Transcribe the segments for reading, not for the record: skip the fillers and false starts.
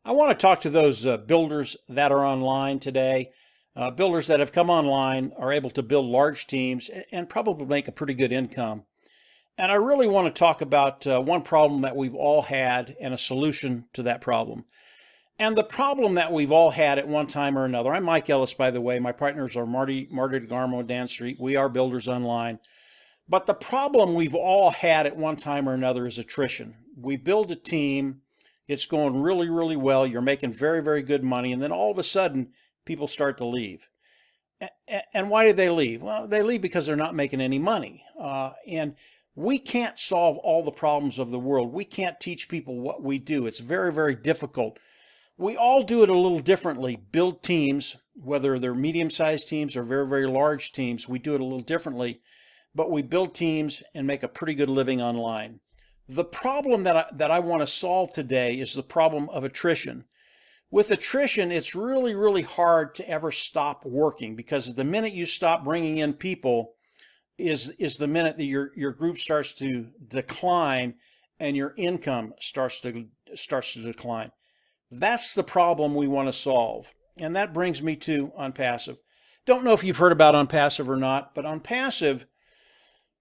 I want to talk to those builders that are online today. Builders that have come online are able to build large teams and probably make a pretty good income. And I really want to talk about one problem that we've all had and a solution to that problem. And the problem that we've all had at one time or another. I'm Mike Ellis, by the way. My partners are Marty DeGarmo and Dan Street. We are Builders Online. But the problem we've all had at one time or another is attrition. We build a team. It's going really, really well. You're making very, very good money. And then all of a sudden, people start to leave. And why do they leave? Well, they leave because they're not making any money. And we can't solve all the problems of the world. We can't teach people what we do. It's very, very difficult. We all do it a little differently. Build teams, whether they're medium-sized teams or very, very large teams, we do it a little differently. But we build teams and make a pretty good living online. The problem that I want to solve today is the problem of attrition. With attrition, it's really, really hard to ever stop working, because the minute you stop bringing in people is the minute that your group starts to decline and your income starts to decline. That's the problem we want to solve. And that brings me to Onpassive. Don't know if you've heard about Onpassive or not, but Onpassive,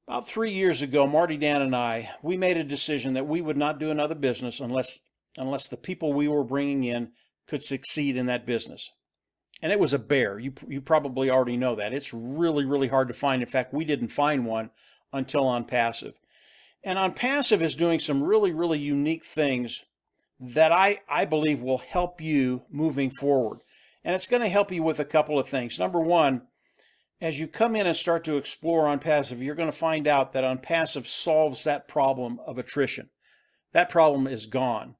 about 3 years ago, Marty, Dan, and I, we made a decision that we would not do another business unless the people we were bringing in could succeed in that business. And it was a bear. You probably already know that. It's really, really hard to find. In fact, we didn't find one until Onpassive. And Onpassive is doing some really, really unique things that I believe will help you moving forward. And it's going to help you with a couple of things. Number one, as you come in and start to explore Onpassive, you're going to find out that Onpassive solves that problem of attrition. That problem is gone.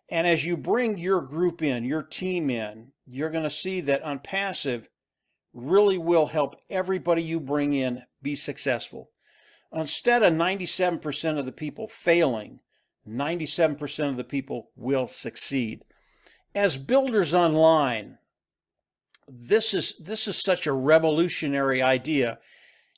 And as you bring your group in, your team in, you're going to see that Onpassive really will help everybody you bring in be successful. Instead of 97% of the people failing, 97% of the people will succeed. As Builders Online, this is such a revolutionary idea,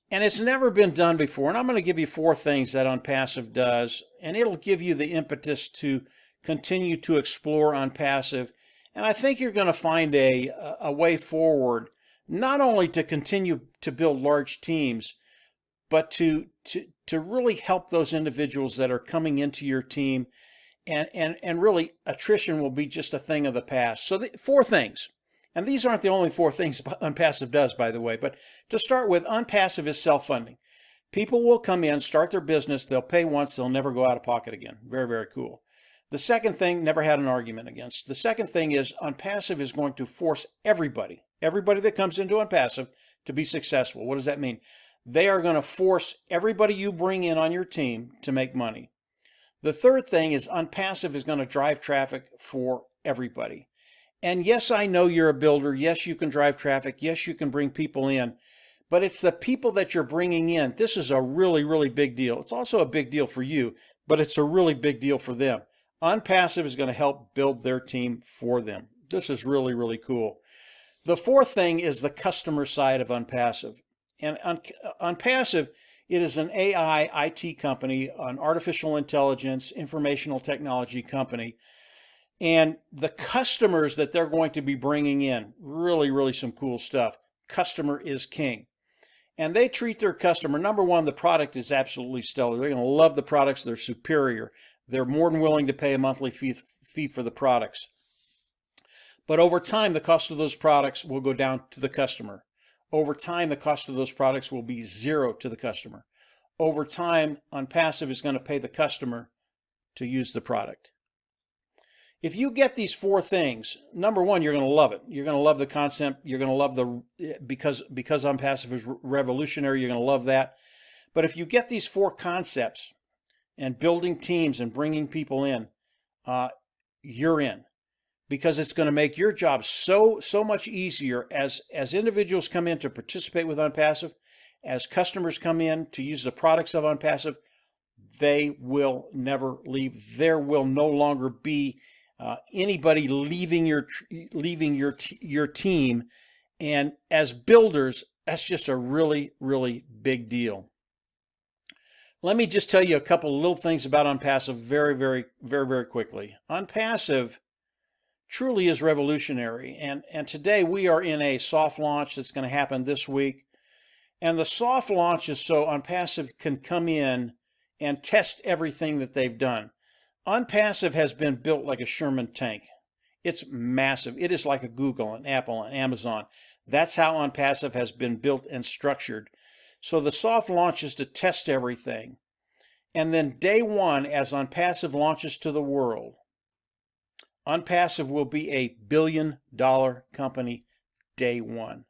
and it's never been done before. And I'm going to give you 4 things that Onpassive does, and it'll give you the impetus to continue to explore Onpassive. And I think you're going to find a way forward, not only to continue to build large teams, but to really help those individuals that are coming into your team, and really attrition will be just a thing of the past. So 4 things. And these aren't the only 4 things Onpassive does, by the way. But to start with, Onpassive is self-funding. People will come in, start their business, they'll pay once, they'll never go out of pocket again. Very, very cool. The second thing, never had an argument against. The second thing is Onpassive is going to force everybody that comes into Onpassive to be successful. What does that mean? They are going to force everybody you bring in on your team to make money. The third thing is Onpassive is going to drive traffic for everybody. And yes, I know you're a builder. Yes, you can drive traffic. Yes, you can bring people in. But it's the people that you're bringing in. This is a really, really big deal. It's also a big deal for you, but it's a really big deal for them. Onpassive is going to help build their team for them. This is really, really cool. The fourth thing is the customer side of Onpassive. And Onpassive, it is an AI IT company, an artificial intelligence, informational technology company. And the customers that they're going to be bringing in, really, really some cool stuff. Customer is king. And they treat their customer, number one, the product is absolutely stellar. They're going to love the products. They're superior. They're more than willing to pay a monthly fee for the products. But over time, the cost of those products will go down to the customer. Over time, the cost of those products will be zero to the customer. Over time, Onpassive is going to pay the customer to use the product. If you get these 4 things, number one, you're going to love it. You're going to love the concept. You're going to love because Onpassive is revolutionary, you're going to love that. But if you get these 4 concepts and building teams and bringing people in, you're in. Because it's going to make your job so much easier as individuals come in to participate with Onpassive, as customers come in to use the products of Onpassive, they will never leave. There will no longer be anybody leaving your team. And as builders, that's just a really, really big deal. Let me just tell you a couple of little things about Onpassive very, very, very, very quickly. Onpassive truly is revolutionary. And today we are in a soft launch that's going to happen this week. And the soft launch is so Onpassive can come in and test everything that they've done. Onpassive has been built like a Sherman tank. It's massive. It is like a Google, an Apple, an Amazon. That's how Onpassive has been built and structured. So the soft launch is to test everything. And then day one, as Onpassive launches to the world, Onpassive will be a billion-dollar company day one.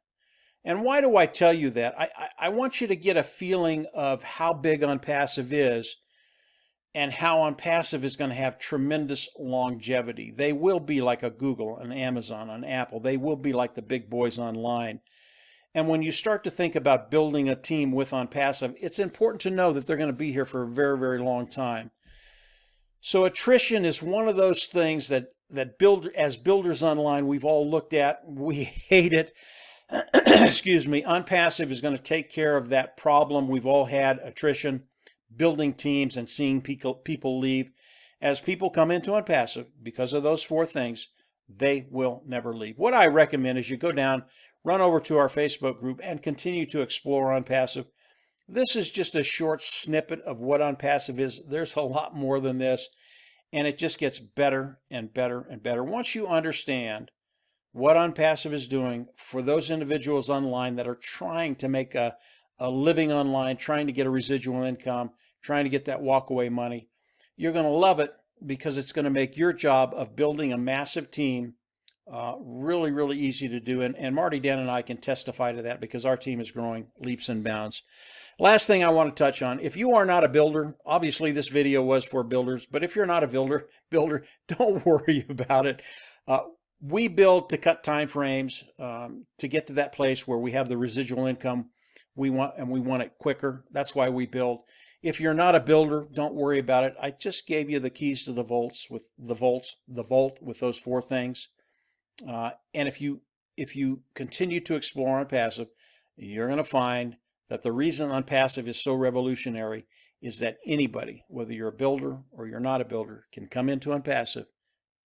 And why do I tell you that? I want you to get a feeling of how big Onpassive is and how Onpassive is going to have tremendous longevity. They will be like a Google, an Amazon, an Apple. They will be like the big boys online. And when you start to think about building a team with Onpassive, it's important to know that they're going to be here for a very, very long time. So attrition is one of those things that as builders online, we've all looked at. We hate it. Excuse me. Onpassive is going to take care of that problem. We've all had attrition, building teams and seeing people leave. As people come into Onpassive, because of those four things, they will never leave. What I recommend is you go down, run over to our Facebook group, and continue to explore Onpassive. This is just a short snippet of what Onpassive is. There's a lot more than this, and it just gets better and better and better. Once you understand what Onpassive is doing for those individuals online that are trying to make a living online, trying to get a residual income, trying to get that walkaway money, you're going to love it because it's going to make your job of building a massive team really, really easy to do. And Marty, Dan, and I can testify to that because our team is growing leaps and bounds. Last thing I want to touch on, if you are not a builder, obviously this video was for builders, but if you're not a builder, don't worry about it. We build to cut time frames to get to that place where we have the residual income we want, and we want it quicker. That's why we build. If you're not a builder, don't worry about it. I just gave you the keys to the vault with those four things. And if you continue to explore Onpassive, you're going to find that the reason Onpassive is so revolutionary is that anybody, whether you're a builder or you're not a builder, can come into Onpassive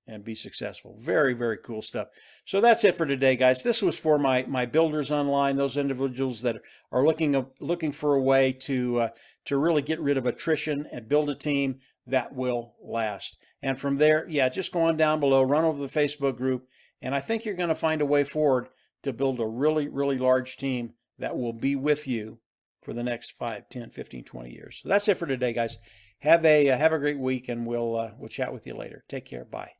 and be successful. Very, very cool stuff. So that's it for today, guys. This was for my builders online, those individuals that are looking for a way to really get rid of attrition and build a team that will last. And from there, yeah, just go on down below, run over the Facebook group, and I think you're going to find a way forward to build a really, really large team that will be with you for the next 5, 10, 15, 20 years. So that's it for today, guys. Have a great week, and we'll chat with you later. Take care. Bye.